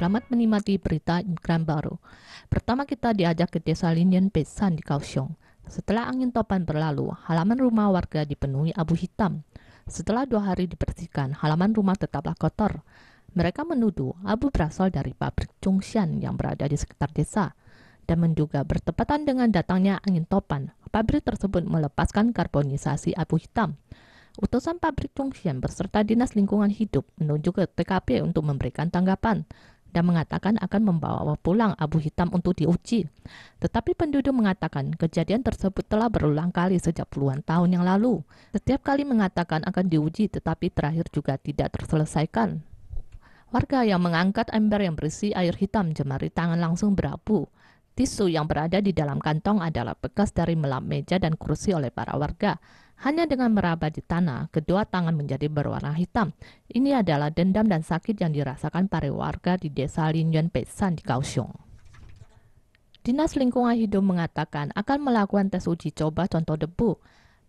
Selamat menikmati berita imigran baru. Pertama kita diajak ke desa Linyan Pesan di Kaohsiung. Setelah angin topan berlalu, halaman rumah warga dipenuhi abu hitam. Setelah 2 hari dibersihkan, halaman rumah tetaplah kotor. Mereka menuduh abu berasal dari pabrik Zhongshan yang berada di sekitar desa dan menduga bertepatan dengan datangnya angin topan, pabrik tersebut melepaskan karbonisasi abu hitam. Utusan pabrik Zhongshan beserta Dinas Lingkungan Hidup menuju ke TKP untuk memberikan tanggapan dan mengatakan akan membawa pulang abu hitam untuk diuji. Tetapi penduduk mengatakan kejadian tersebut telah berulang kali sejak puluhan tahun yang lalu. Setiap kali mengatakan akan diuji tetapi terakhir juga tidak terselesaikan. Warga yang mengangkat ember yang berisi air hitam jemari tangan langsung berabu. Tisu yang berada di dalam kantong adalah bekas dari melap meja dan kursi oleh para warga. Hanya dengan meraba di tanah, kedua tangan menjadi berwarna hitam. Ini adalah dendam dan sakit yang dirasakan para warga di desa Linyan Pesan di Kaohsiung. Dinas Lingkungan Hidup mengatakan akan melakukan tes uji coba contoh debu,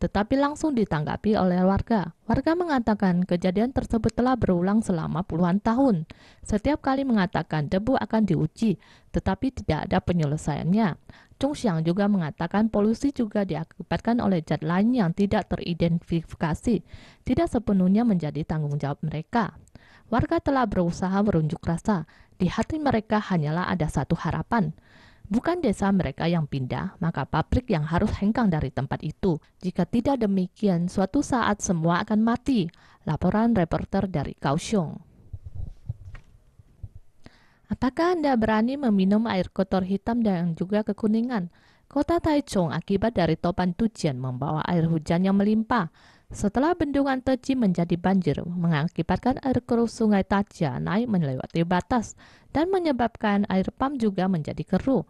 tetapi langsung ditanggapi oleh warga. Warga mengatakan kejadian tersebut telah berulang selama puluhan tahun. Setiap kali mengatakan debu akan diuji, tetapi tidak ada penyelesaiannya. Zhongshan juga mengatakan polusi juga diakibatkan oleh zat lain yang tidak teridentifikasi, tidak sepenuhnya menjadi tanggung jawab mereka. Warga telah berusaha berunjuk rasa, di hati mereka hanyalah ada satu harapan. Bukan desa mereka yang pindah, maka pabrik yang harus hengkang dari tempat itu. Jika tidak demikian, suatu saat semua akan mati. Laporan reporter dari Kaohsiung. Apakah Anda berani meminum air kotor hitam dan juga kekuningan? Kota Taichung akibat dari topan Tujian membawa air hujan yang melimpah. Setelah bendungan Teji menjadi banjir, mengakibatkan air keruh sungai Tajia naik melewati batas dan menyebabkan air pam juga menjadi keruh.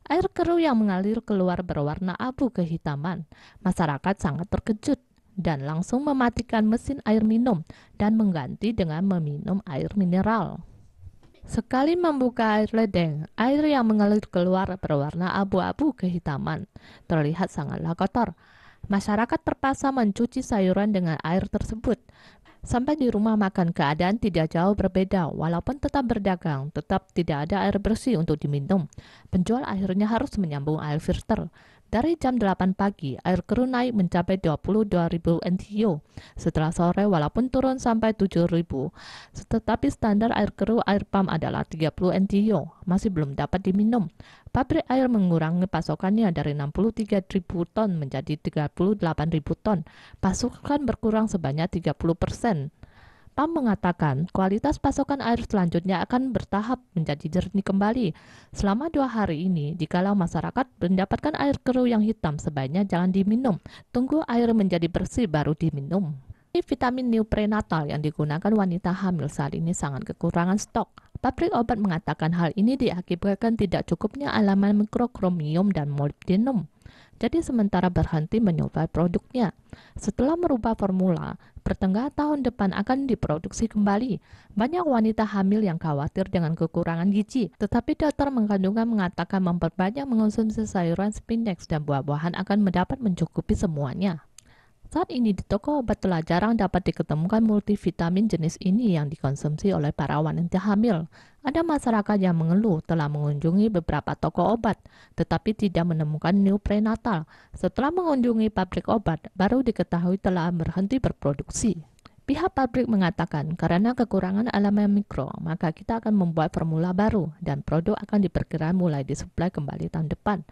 Air keruh yang mengalir keluar berwarna abu kehitaman. Masyarakat sangat terkejut dan langsung mematikan mesin air minum dan mengganti dengan meminum air mineral. Sekali membuka air ledeng, air yang mengalir keluar berwarna abu-abu kehitaman, terlihat sangatlah kotor. Masyarakat terpaksa mencuci sayuran dengan air tersebut. Sampai di rumah makan keadaan tidak jauh berbeda, walaupun tetap berdagang, tetap tidak ada air bersih untuk diminum. Penjual akhirnya harus menyambung air filter. Dari jam 8 pagi, air keruh naik mencapai 22.000 NTU. Setelah sore, walaupun turun sampai 7.000, tetapi standar air keruh air pam adalah 30 NTU, masih belum dapat diminum. Pabrik air mengurangi pasokannya dari 63.000 ton menjadi 38.000 ton. Pasokan berkurang sebanyak 30%. PAM mengatakan kualitas pasokan air selanjutnya akan bertahap menjadi jernih kembali. Selama 2 hari ini, jikalau masyarakat mendapatkan air keruh yang hitam, sebaiknya jangan diminum. Tunggu air menjadi bersih baru diminum. Vitamin new prenatal yang digunakan wanita hamil saat ini sangat kekurangan stok. Pabrik obat mengatakan hal ini diakibatkan tidak cukupnya elemen mikrokromium dan molybdenum. Jadi sementara berhenti menyuplai produknya. Setelah merubah formula, pertengahan tahun depan akan diproduksi kembali. Banyak wanita hamil yang khawatir dengan kekurangan gizi, tetapi dokter kandungan mengatakan memperbanyak mengonsumsi sayuran spinach dan buah-buahan akan mendapat mencukupi semuanya. Saat ini di toko obat telah jarang dapat diketemukan multivitamin jenis ini yang dikonsumsi oleh para wanita hamil. Ada masyarakat yang mengeluh telah mengunjungi beberapa toko obat, tetapi tidak menemukan new prenatal. Setelah mengunjungi pabrik obat, baru diketahui telah berhenti berproduksi. Pihak pabrik mengatakan karena kekurangan elemen mikro, maka kita akan membuat formula baru dan produk akan diperkirakan mulai disuplai kembali tahun depan.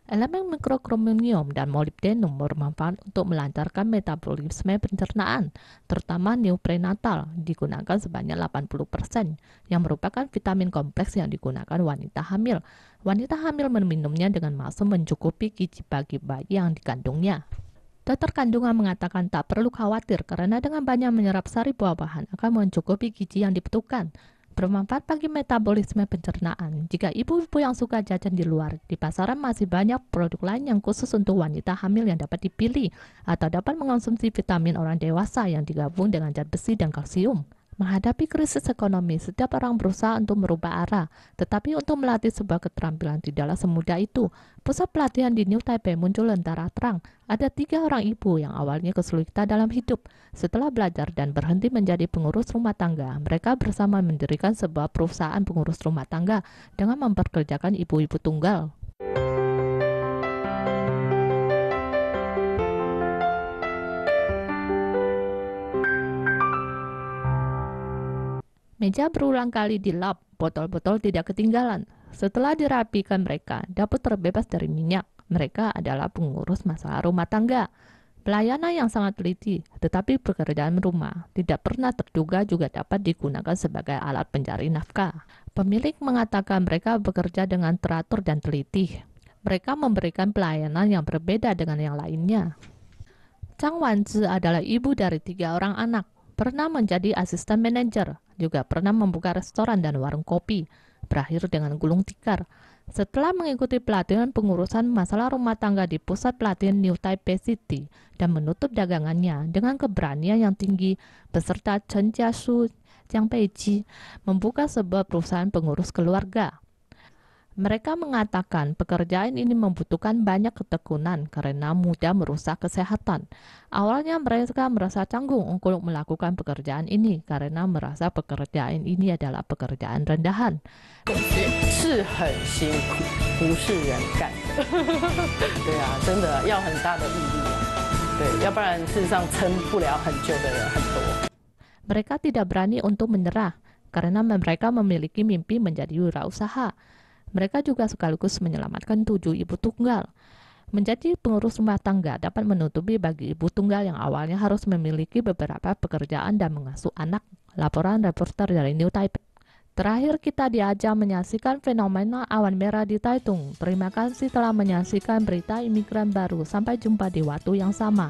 Elemen mikrokromium dan molybdenum bermanfaat untuk melancarkan metabolisme pencernaan, terutama new prenatal digunakan sebanyak 80%, yang merupakan vitamin kompleks yang digunakan wanita hamil. Wanita hamil meminumnya dengan maksud mencukupi gizi bagi bayi yang dikandungnya. Dokter kandungan mengatakan tak perlu khawatir karena dengan banyak menyerap sari buah-buahan akan mencukupi gizi yang dibutuhkan. Bermanfaat bagi metabolisme pencernaan. Jika ibu-ibu yang suka jajan di luar, di pasaran masih banyak produk lain yang khusus untuk wanita hamil yang dapat dipilih atau dapat mengonsumsi vitamin orang dewasa yang digabung dengan zat besi dan kalsium. Menghadapi krisis ekonomi, setiap orang berusaha untuk merubah arah. Tetapi untuk melatih sebuah keterampilan tidaklah semudah itu. Pusat pelatihan di New Taipei muncul lentera terang. Ada 3 orang ibu yang awalnya kesulitan dalam hidup. Setelah belajar dan berhenti menjadi pengurus rumah tangga, mereka bersama mendirikan sebuah perusahaan pengurus rumah tangga dengan memperkerjakan ibu-ibu tunggal. Meja berulang kali dilap, botol-botol tidak ketinggalan. Setelah dirapikan mereka, dapur terbebas dari minyak. Mereka adalah pengurus masalah rumah tangga. Pelayanan yang sangat teliti, tetapi pekerjaan rumah tidak pernah terduga juga dapat digunakan sebagai alat pencari nafkah. Pemilik mengatakan mereka bekerja dengan teratur dan teliti. Mereka memberikan pelayanan yang berbeda dengan yang lainnya. Chang Wanzi adalah ibu dari 3 orang anak. Pernah menjadi asisten manajer, juga pernah membuka restoran dan warung kopi, berakhir dengan gulung tikar. Setelah mengikuti pelatihan pengurusan masalah rumah tangga di pusat pelatihan New Taipei City dan menutup dagangannya dengan keberanian yang tinggi, beserta Chen Jiasu, Jiang Beiji, membuka sebuah perusahaan pengurus keluarga. Mereka mengatakan pekerjaan ini membutuhkan banyak ketekunan karena mudah merusak kesehatan. Awalnya mereka merasa canggung untuk melakukan pekerjaan ini karena merasa pekerjaan ini adalah pekerjaan rendahan. 是很辛苦，不是人干的。对啊，真的要很大的毅力啊。对，要不然事实上撑不了很久的人很多。 Mereka tidak berani untuk menyerah karena mereka memiliki mimpi menjadi wirausaha. Mereka juga sekaligus menyelamatkan 7 ibu tunggal. Menjadi pengurus rumah tangga dapat menutupi bagi ibu tunggal yang awalnya harus memiliki beberapa pekerjaan dan mengasuh anak. Laporan reporter dari New Taipei. Terakhir kita diajak menyaksikan fenomena awan merah di Taitung. Terima kasih telah menyaksikan berita imigran baru. Sampai jumpa di waktu yang sama.